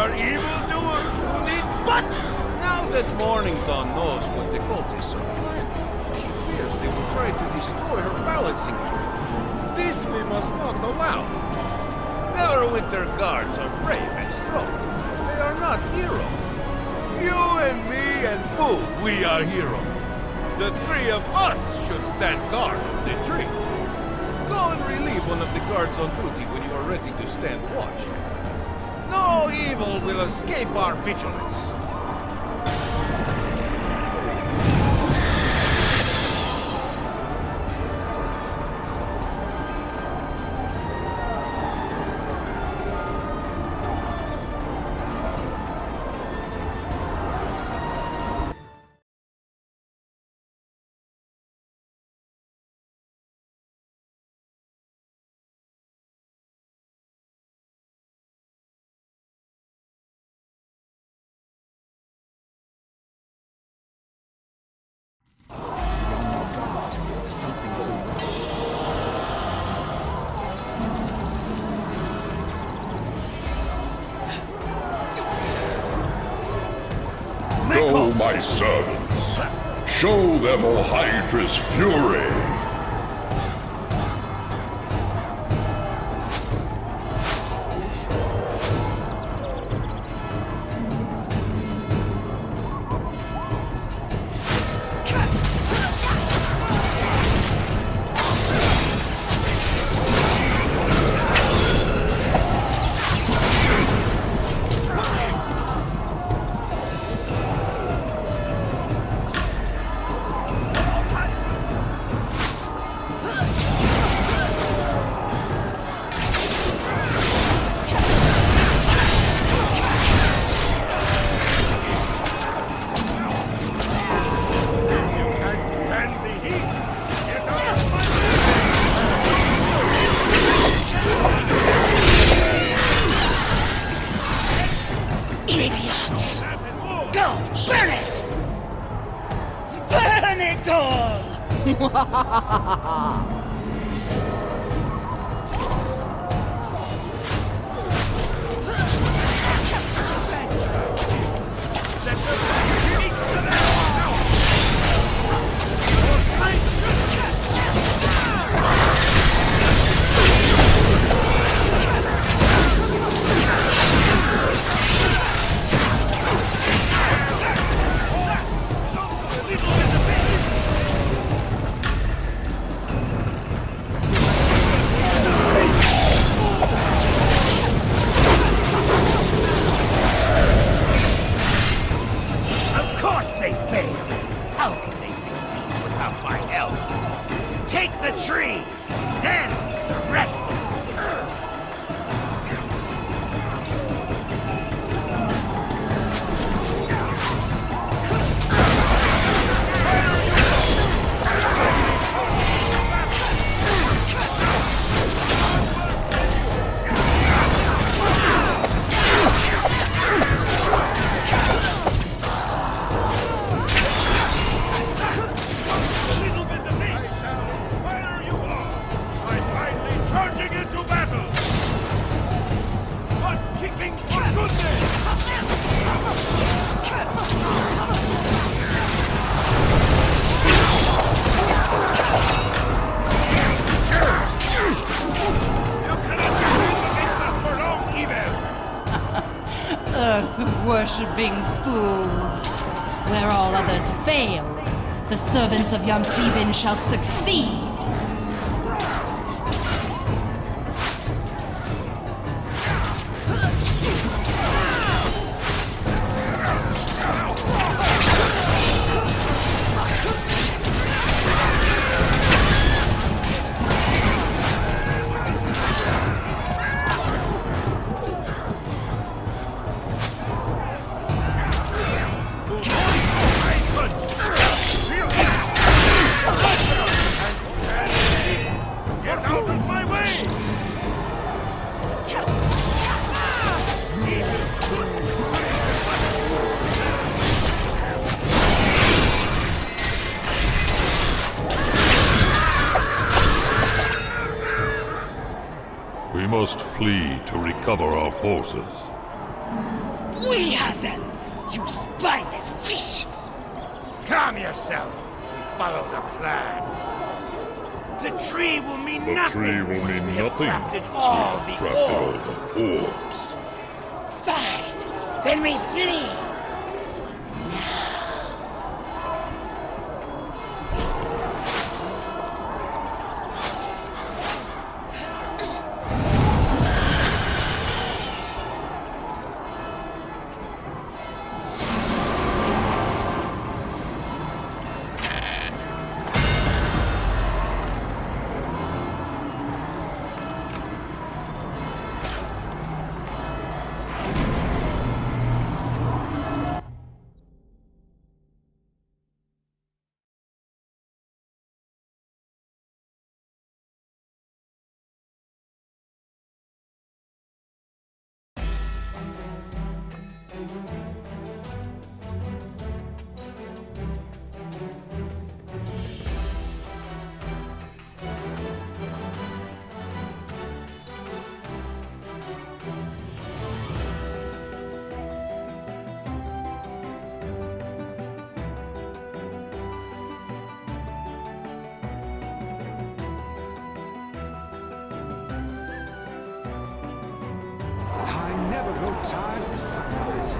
are evildoers who need but. Now that Mornington knows what the cultists are planning, she fears they will try to destroy her balancing tree. This we must not allow. Neverwinter guards are brave and strong. They are not heroes. You and me and Boo, we are heroes. The three of us should stand guard on the tree. Go and relieve one of the guards on duty when you are ready to stand watch. No evil will escape our vigilance. Go, my servants. Show them O Hydra's fury. Idiots! Go! Burn it! Burn it all! They fail. How can they succeed without my help? Take the tree, then the rest of the city. Earth-worshipping fools. Where all others failed, the servants of Yamsibin shall succeed. We must flee to recover our forces. We have them! You spineless fish! Calm yourself. We follow the plan. The tree will mean The nothing tree will once mean we have nothing crafted once we all have the crafted all orbs. the orbs. Fine! Then we flee! I never grow tired of sunrise.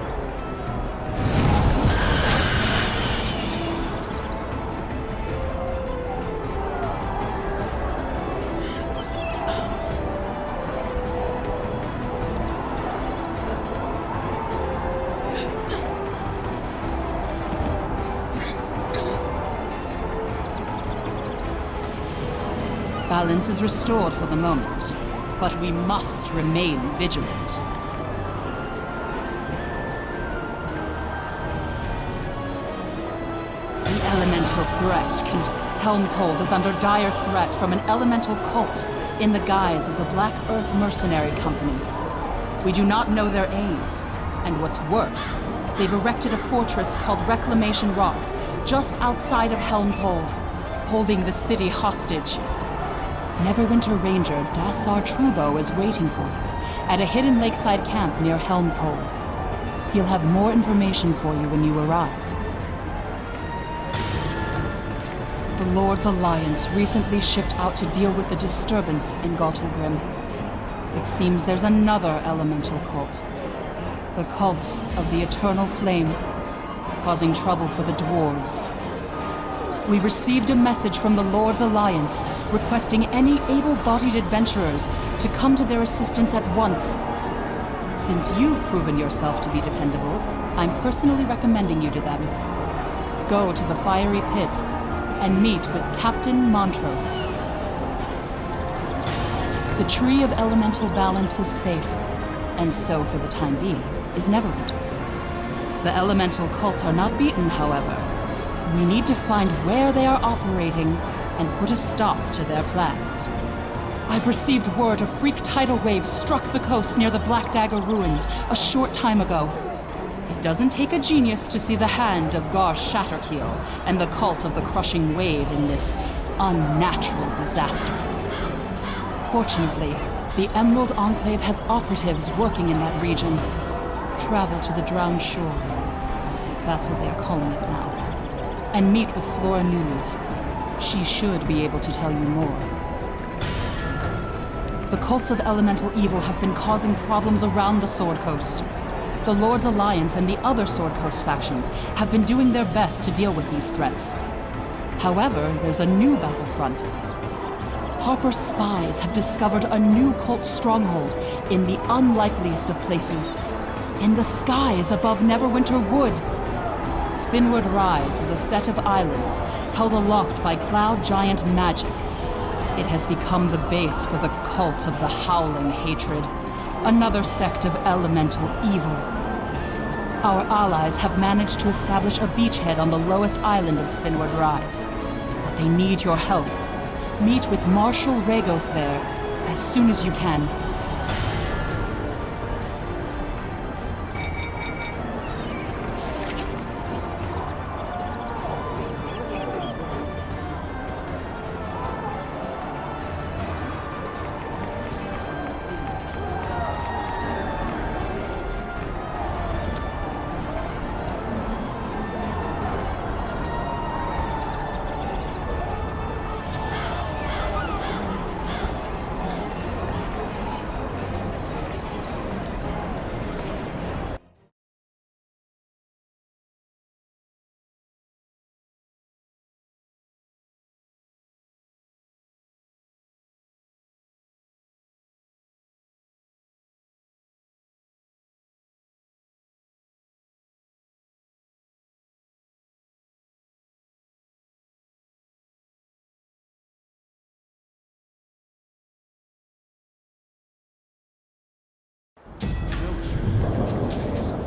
Balance is restored for the moment, but we must remain vigilant. The elemental threat Helmshold is under dire threat from an elemental cult in the guise of the Black Earth Mercenary Company. We do not know their aims, and what's worse, they've erected a fortress called Reclamation Rock just outside of Helmshold, holding the city hostage. Neverwinter Ranger Dassar Trubo is waiting for you at a hidden lakeside camp near Helmshold. He'll have more information for you when you arrive. The Lord's Alliance recently shipped out to deal with the disturbance in Gaultlegrim. It seems there's another elemental cult. The cult of the Eternal Flame, causing trouble for the dwarves. We received a message from the Lord's Alliance requesting any able-bodied adventurers to come to their assistance at once. Since you've proven yourself to be dependable, I'm personally recommending you to them. Go to the Fiery Pit and meet with Captain Montrose. The Tree of Elemental Balance is safe, and so for the time being is Neverwinter. The elemental cults are not beaten, however. We need to find where they are operating and put a stop to their plans. I've received word a freak tidal wave struck the coast near the Black Dagger ruins a short time ago. It doesn't take a genius to see the hand of Gar Shatterkeel and the cult of the Crushing Wave in this unnatural disaster. Fortunately, the Emerald Enclave has operatives working in that region. Travel to the Drowned Shore. That's what they are calling it now. And meet with Flora Newleaf. She should be able to tell you more. The cults of elemental evil have been causing problems around the Sword Coast. The Lord's Alliance and the other Sword Coast factions have been doing their best to deal with these threats. However, there's a new battlefront. Harper's spies have discovered a new cult stronghold in the unlikeliest of places, in the skies above Neverwinter Wood. Spinward Rise is a set of islands held aloft by cloud giant magic. It has become the base for the cult of the Howling Hatred, another sect of elemental evil. Our allies have managed to establish a beachhead on the lowest island of Spinward Rise, but they need your help. Meet with Marshal Regos there as soon as you can.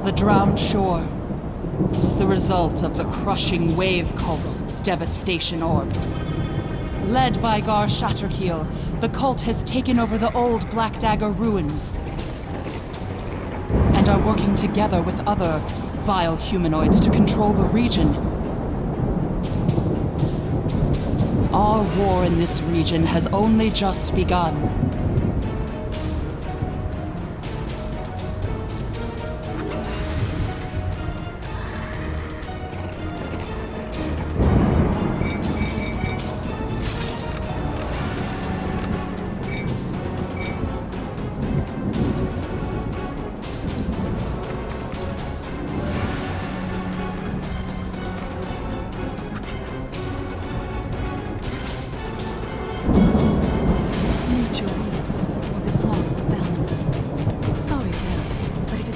The drowned shore. The result of the crushing wave cult's devastation orb. Led by Gar Shatterkeel, the cult has taken over the old Black Dagger ruins and are working together with other vile humanoids to control the region. Our war in this region has only just begun.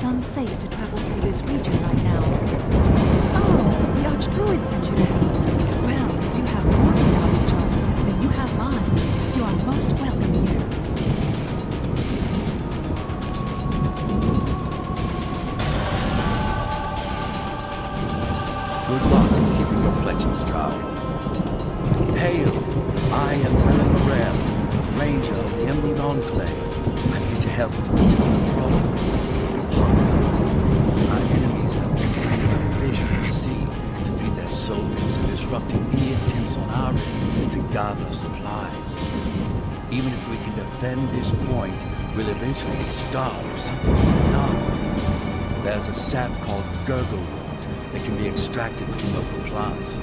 Unsafe to travel through this region right now. Oh, the Archdruid sent you there. Well, if you have more Chaos trust than you have mine, you are most welcome here. Good luck in keeping your fletchings dry. Hail! I am Helen Morel, Ranger of the Emerald Enclave. I'm here to help with a particular problem. Our enemies have been bringing up fish from the sea to feed their soldiers and disrupting any attempts on our end to gather supplies. Even if we can defend this point, we'll eventually starve if something isn't done. There's a sap called Gurglewood that can be extracted from local plants.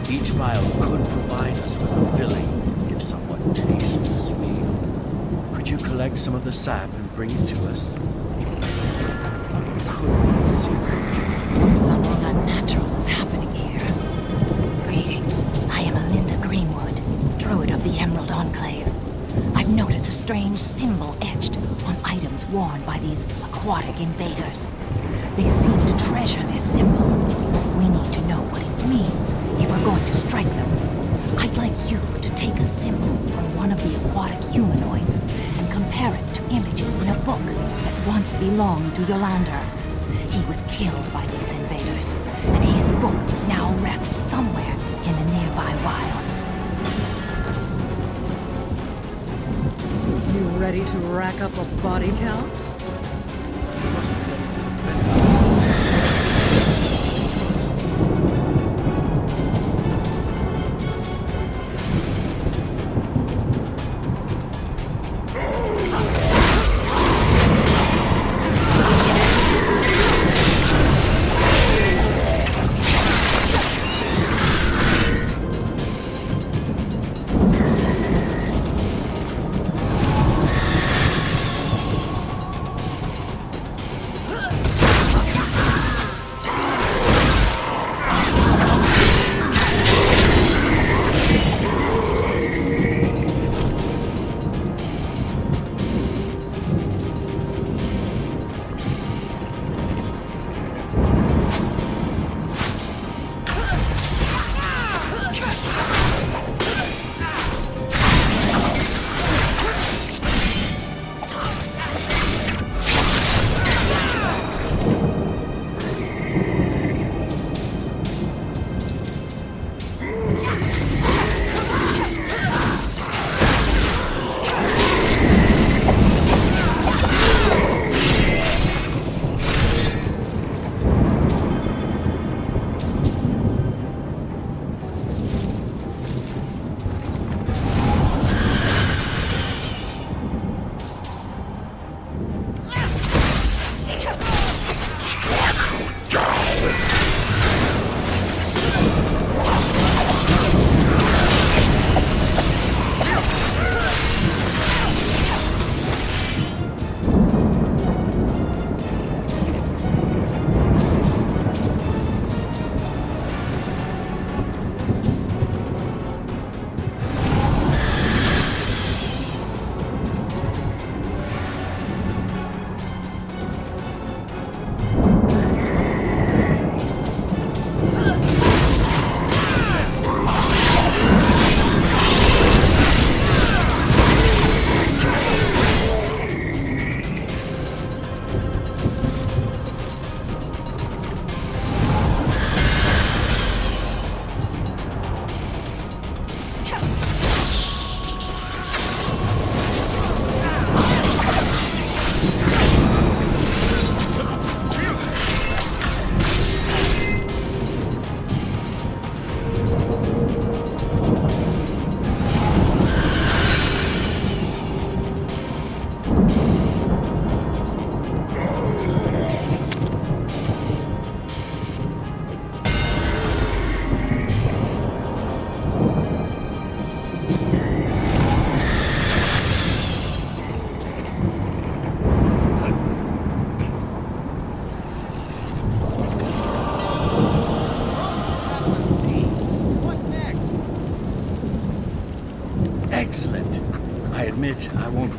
Each vial could provide us with a filling if someone tastes this meal. Could you collect some of the sap and bring it to us? Something unnatural is happening here. Greetings. I am Alinda Greenwood, Druid of the Emerald Enclave. I've noticed a strange symbol etched on items worn by these aquatic invaders. They seem to treasure this symbol. We need to know what it means if we're going to strike them. I'd like you to take a symbol from one of the aquatic humanoids and compare it to images in a book that once belonged to Yolander. He was killed by these invaders, and his book now rests somewhere in the nearby wilds. You ready to rack up a body count?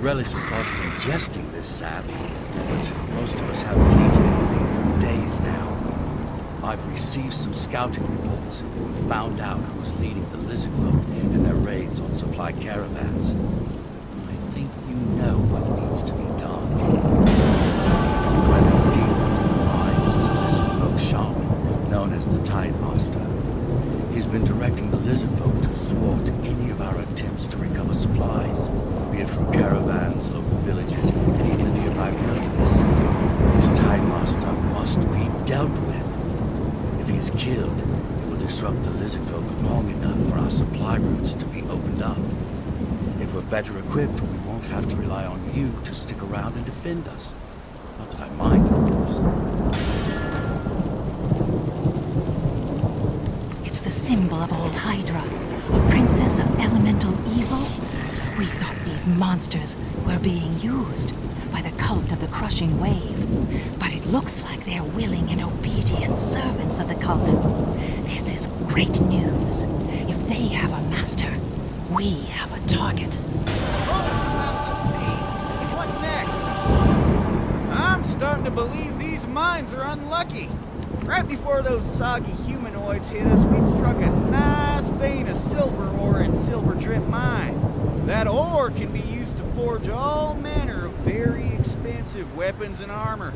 relish the thought of ingesting this sap, but most of us haven't eaten anything for days now. I've received some scouting reports and found out who's leading the lizard folk in their raids on supply caravans. I think you know what needs to be done. Dwelling deep within the mines is a lizard folk shaman known as the Tide Master. He's been directing the lizard folk to thwart any of our attempts to recover supplies, be it from caravans, local villages, and even the nearby wilderness. This Tide Master must be dealt with. If he is killed, it will disrupt the lizard folk long enough for our supply routes to be opened up. If we're better equipped, we won't have to rely on you to stick around and defend us. Not that I mind, of course. It's the symbol of old Hydra, a princess of elemental evil. We thought these monsters were being used by the cult of the crushing wave, but it looks like they're willing and obedient servants of the cult. This is great news. If they have a master, we have a target. What next? I'm starting to believe these mines are unlucky. Right before those soggy humanoids hit us, we'd struck a nice vein of silver ore in Silver Drip Mine. That ore can be used to forge all manner of very expensive weapons and armor.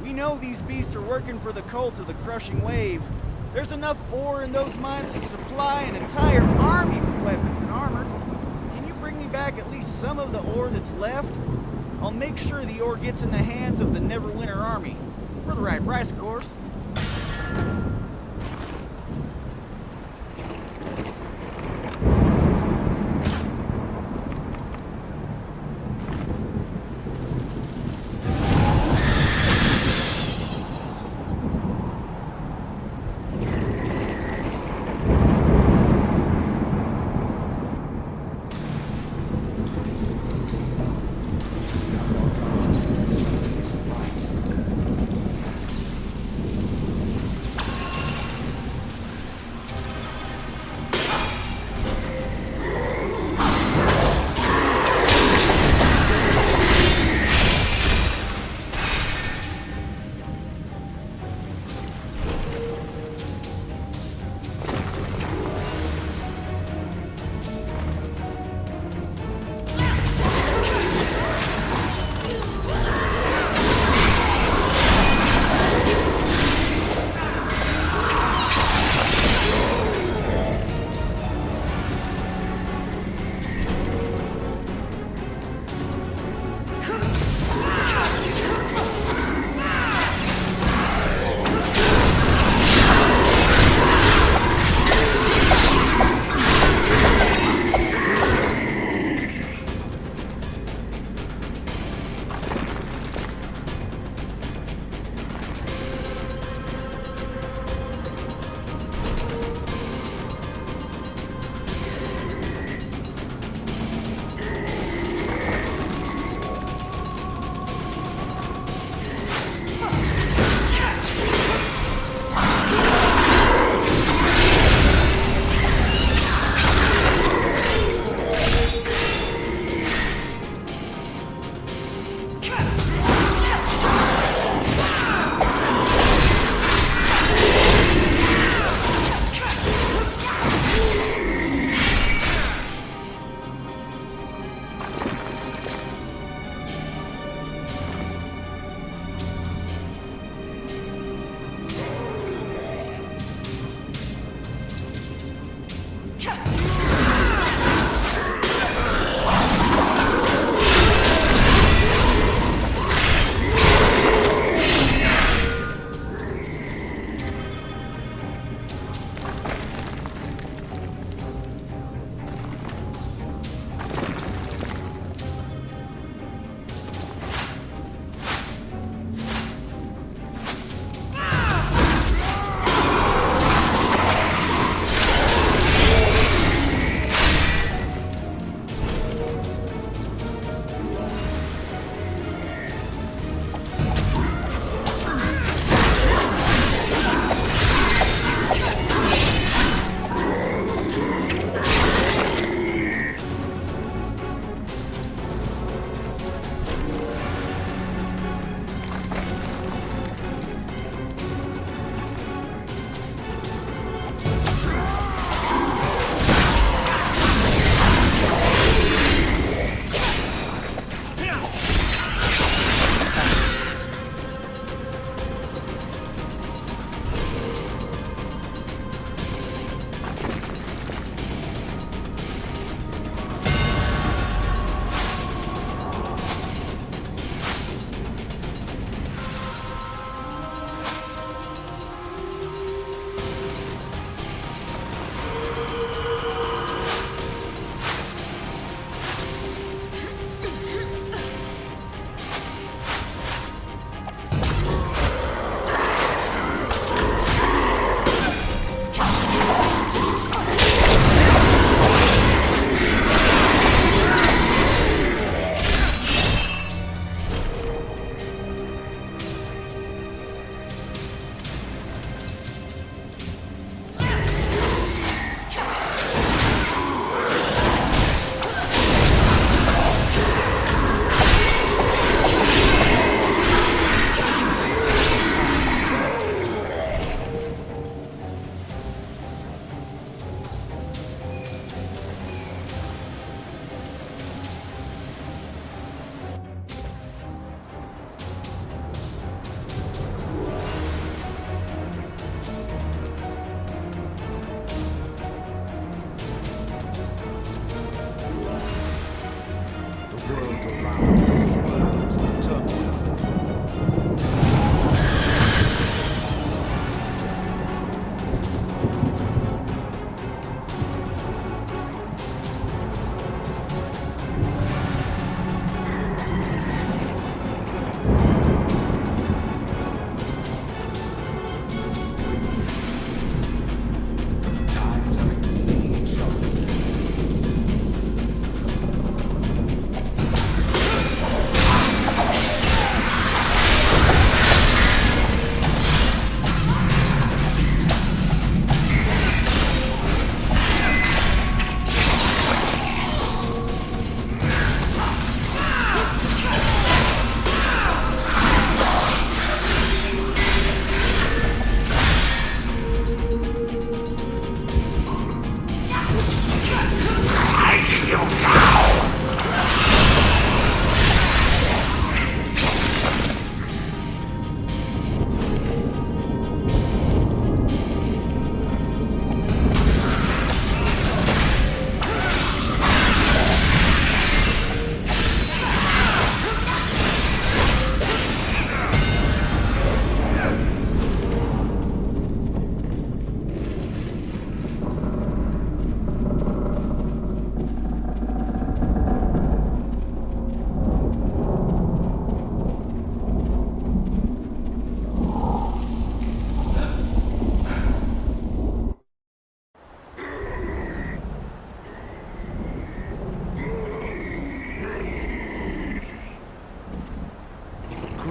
We know these beasts are working for the cult of the crushing wave. There's enough ore in those mines to supply an entire army with weapons and armor. Can you bring me back at least some of the ore that's left? I'll make sure the ore gets in the hands of the Neverwinter army. For the right price, of course.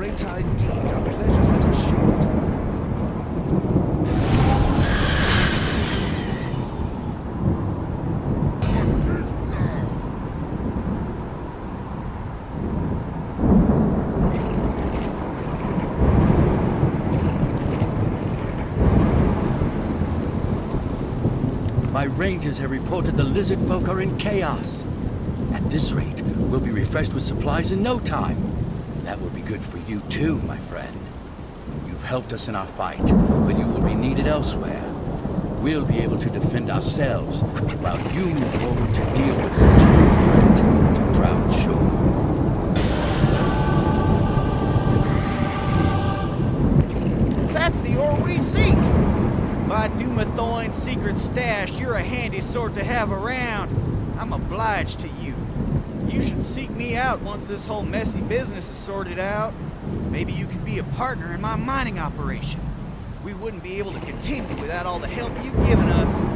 great indeed are pleasures that are shared. My rangers have reported the lizard folk are in chaos. At this rate, we'll be refreshed with supplies in no time. That will be good for you too, my friend. You've helped us in our fight, but you will be needed elsewhere. We'll be able to defend ourselves, while you move forward to deal with the true threat to Drowned Shore. That's the ore we seek! By Dumathoin's secret stash, you're a handy sort to have around. I'm obliged to you. You should seek me out once this whole messy business is sorted out. Maybe you could be a partner in my mining operation. We wouldn't be able to continue without all the help you've given us.